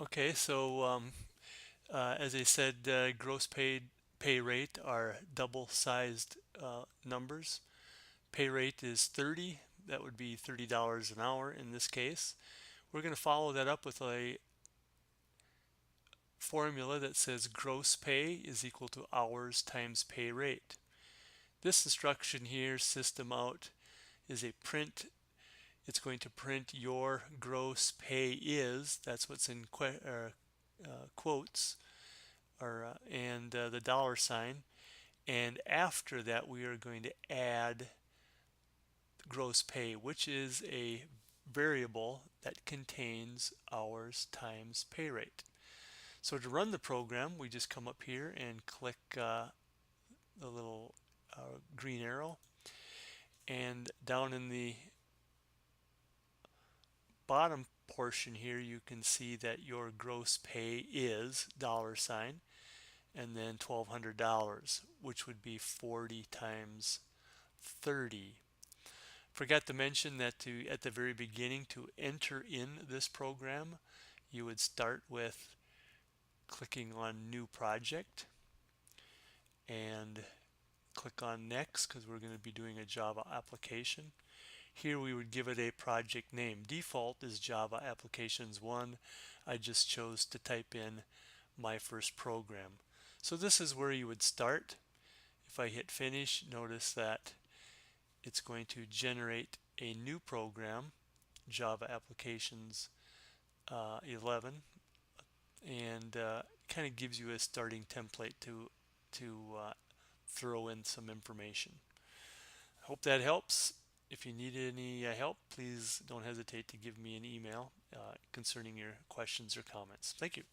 Okay, so as I said, gross pay rate are double-sized numbers. Pay rate is 30. That would be $30 an hour in this case. We're going to follow that up with a formula that says gross pay is equal to hours times pay rate. This instruction here, system out, is a print. It's going to print your gross pay is. That's what's in quotes, and the dollar sign. And after that, we are going to add gross pay, which is a variable that contains hours times pay rate. So to run the program, we just come up here and click the little green arrow, and down in the bottom portion here you can see that your gross pay is dollar sign and then $1,200, which would be 40 times 30. Forgot to mention that at the very beginning, to enter in this program, you would start with clicking on new project and click on next, because we're going to be doing a Java application. Here we would give it a project name. Default is Java Applications 1. I just chose to type in my first program. So this is where you would start. If I hit finish, notice that it's going to generate a new program, Java Applications 11, and kind of gives you a starting template to throw in some information. Hope that helps. If you need any help, please don't hesitate to give me an email concerning your questions or comments. Thank you.